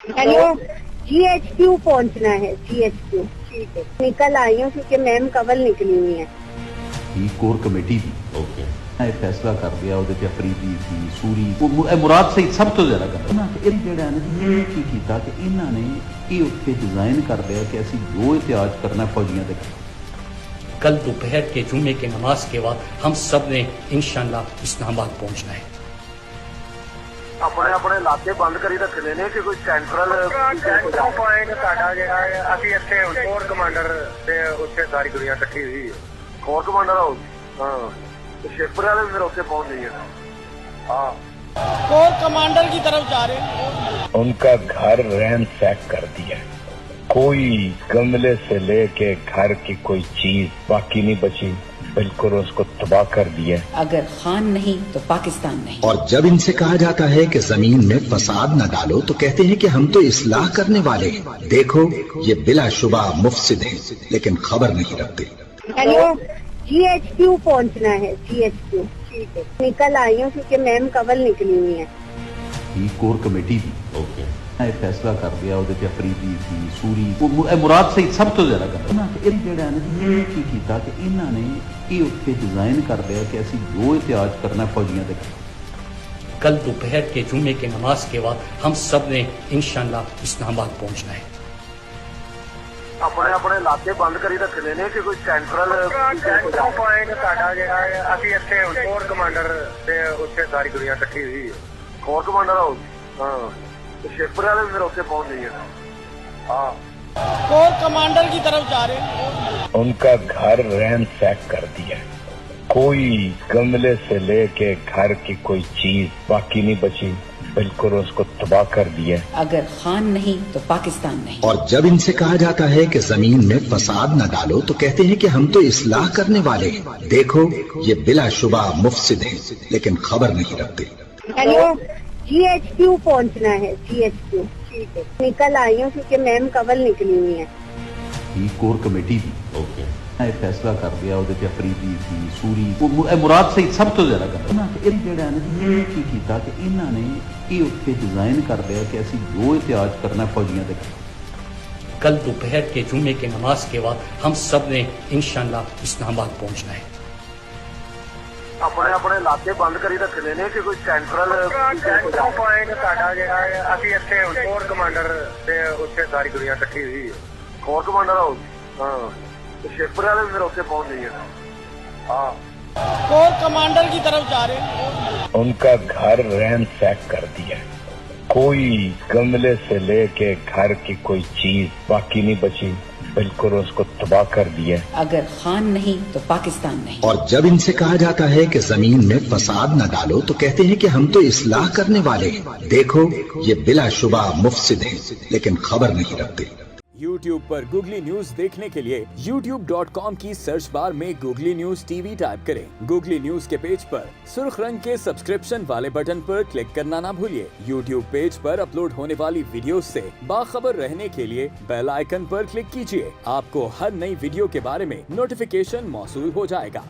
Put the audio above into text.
Hello, GHQ पहुंचना है, GHQ। ठीक है, निकल आई हूँ क्योंकि मैम कवल निकली हुई है। कोर कमेटी ਦੀ ਓਕੇ ਇਹ ਫੈਸਲਾ ਕਰ ਗਿਆ ਉਹਦੇ ਚ ਅਫਰੀਦੀ ਸੀ ਸੂਰੀ ਉਹ ਮੁਰਾਦ ਸਹੀ ਸਭ ਤੋਂ ਜ਼ਿਆਦਾ ਕਰਦਾ ਇਹ ਜਿਹੜਾ ਨੇ ਇਹ ਕੀ ਕੀਤਾ ਕਿ ਇਹਨਾਂ ਨੇ ਇਹ ਉੱਥੇ ਡਿਜ਼ਾਈਨ ਕਰ ਲਿਆ ਕਿ ਅਸੀਂ ਜੋ ਇਤਿਹਾਸ ਕਰਨਾ ਫੌਜੀਆਂ ਦੇ कल दोपहर के जुम्मे के नमाज के बाद हम सब ने इंशाअल्लाह इस्लामाबाद पहुंचना है। ਆਪਣੇ ਆਪਣੇ ਇਲਾਕੇ ਬੰਦ ਕਰੀ ਰੱਖਦੇ ਨੇ ਕਿ ਕੋਈ ਸੈਂਟਰਲ ਪੁਆਇੰਟ ਸਾਡਾ ਜਿਹੜਾ ਹੈ ਅਸੀਂ ਇੱਥੇ ਕੋਰ ਕਮਾਂਡਰ ਤੇ ਉੱਥੇ ਸਾਰੀ ਦੁਨੀਆ ਇਕੱਠੀ ਹੋਈ ਹੈ। ਕੋਰ ਕਮਾਂਡਰ ਹਾਊਸ ਹਾਂ ਤੇ ਸ਼ੇਖਪੁਰ ਵਾਲੇ ਵੀ ਫਿਰ ਉੱਥੇ ਪਹੁੰਚ ਗਏ ਹਾਂ। कोर कमांडर की तरफ जा रहे हैं। उनका घर रैन सैक कर दिया, कोई गमले से लेके घर की कोई चीज बाकी नहीं बची, बिल्कुल उसको तबाह कर दिया। अगर खान नहीं तो पाकिस्तान नहीं। और जब इनसे कहा जाता है कि जमीन में फसाद न डालो तो कहते हैं कि हम तो इस्लाह करने वाले हैं। देखो ये बिलाशुबा मुफसिद हैं, लेकिन खबर नहीं रखते। हेलो, GHQ पहुंचना है, GHQ। ठीक है, निकल आई हूँ क्योंकि मैम कवल निकली हुई है। ਕੋਰ ਕਮੇਟੀ ਦੀ ਓਕੇ ਇਹ ਫੈਸਲਾ ਕਰ ਗਿਆ ਉਹਦੇ ਚ ਅਫਰੀਦੀ ਸੀ ਸੂਰੀ ਇਹ ਮੁਰਾਦ ਸਹੀ ਸਭ ਤੋਂ ਜ਼ਿਆਦਾ ਕਰਦਾ ਇਹ ਜਿਹੜਾ ਨੇ ਇਹ ਕੀ ਕੀਤਾ ਕਿ ਇਹਨਾਂ ਨੇ ਇਹ ਉੱਥੇ ਡਿਜ਼ਾਈਨ ਕਰ ਲਿਆ ਕਿ ਅਸੀਂ ਜੋ ਇਤਿਹਾਸ ਕਰਨਾ ਫੌਜੀਆਂ ਦੇ कल दोपहर के जुम्मे के नमाज के बाद हम सब ने इंशाअल्लाह इस्लामाबाद पहुंचना है। ਆਪਣੇ ਆਪਣੇ ਇਲਾਕੇ ਬੰਦ ਕਰੀ ਰੱਖਦੇ ਨੇ ਕਿ ਕੋਈ ਸੈਂਟਰਲ ਪੁਆਇੰਟ ਸਾਡਾ ਜਿਹੜਾ ਹੈ ਅਸੀਂ ਇੱਥੇ ਕੋਰ ਕਮਾਂਡਰ ਤੇ ਉੱਥੇ ਸਾਰੀ ਦੁਨੀਆ ਇਕੱਠੀ ਹੋਈ ਹੈ। ਕੋਰ ਕਮਾਂਡਰ ਹਾਊਸ ਹਾਂ ਤੇ ਸ਼ੇਖਪੁਰ ਵਾਲੇ ਵੀ ਫਿਰ ਉੱਥੇ ਪਹੁੰਚ ਗਏ ਹਾਂ। कोर कमांडर की तरफ जा रहे हैं। उनका घर रैन सैक कर दिया, कोई गमले से लेके घर की कोई चीज बाकी नहीं बची, बिल्कुल उसको तबाह कर दिया। अगर खान नहीं तो पाकिस्तान नहीं। और जब इनसे कहा जाता है कि जमीन में फसाद न डालो तो कहते हैं कि हम तो इस्लाह करने वाले हैं। देखो ये बिलाशुबा मुफसिद हैं, लेकिन खबर नहीं रखते। हेलो, GHQ पहुंचना है, GHQ। ठीक है, निकल आई हूँ क्योंकि मैम कवल निकली हुई है। ਕੋਰ ਕਮੇਟੀ ਦੀ ਓਕੇ ਇਹ ਫੈਸਲਾ ਕਰ ਗਿਆ ਉਹਦੇ ਚ ਅਫਰੀਦੀ ਸੀ ਸੂਰੀ ਇਹ ਮੁਰਾਦ ਸਹੀ ਸਭ ਤੋਂ ਜ਼ਿਆਦਾ ਕਰਦਾ ਇਹ ਜਿਹੜਾ ਨੇ ਇਹ ਕੀ ਕੀਤਾ ਕਿ ਇਹਨਾਂ ਨੇ ਇਹ ਉੱਥੇ ਡਿਜ਼ਾਈਨ ਕਰ ਲਿਆ ਕਿ ਅਸੀਂ ਜੋ ਇਤਿਹਾਸ ਕਰਨਾ ਫੌਜੀਆਂ ਦੇ कल दोपहर के जुम्मे के नमाज के बाद हम सब ने इंशाअल्लाह इस्लामाबाद पहुंचना है। ਆਪਣੇ ਆਪਣੇ ਇਲਾਕੇ ਬੰਦ ਕਰੀ ਰੱਖਦੇ ਨੇ ਕਿ ਕੋਈ ਸੈਂਟਰਲ ਪੁਆਇੰਟ ਸਾਡਾ ਜਿਹੜਾ ਹੈ ਅਸੀਂ ਇੱਥੇ ਕੋਰ ਕਮਾਂਡਰ ਤੇ ਉੱਥੇ ਸਾਰੀ ਦੁਨੀਆ ਇਕੱਠੀ ਹੋਈ ਹੈ। ਕੋਰ ਕਮਾਂਡਰ ਹਾਊਸ ਹਾਂ ਤੇ ਸ਼ੇਖਪੁਰ ਵਾਲੇ ਵੀ ਫਿਰ ਉੱਥੇ ਪਹੁੰਚ ਗਏ ਹਾਂ। कोर कमांडर की तरफ जा रहे हैं। उनका घर रैन सैक कर दिया, कोई गमले से लेके घर की कोई चीज बाकी नहीं बची, बिल्कुल उसको तबाह कर दिया। अगर खान नहीं तो पाकिस्तान नहीं। और जब इनसे कहा जाता है कि जमीन में फसाद न डालो तो कहते हैं कि हम तो इस्लाह करने वाले हैं। देखो ये बिलाशुबा मुफसिद हैं, लेकिन खबर नहीं रखते। YouTube पर गूगली न्यूज देखने के लिए youtube.com की सर्च बार में गूगली न्यूज टीवी टाइप करें। गूगली न्यूज के पेज पर सुर्ख रंग के सब्सक्रिप्शन वाले बटन पर क्लिक करना ना भूलिए। YouTube पेज पर अपलोड होने वाली वीडियो से बाखबर रहने के लिए बेल आइकन पर क्लिक कीजिए। आपको हर नई वीडियो के बारे में नोटिफिकेशन मौसूल हो जाएगा।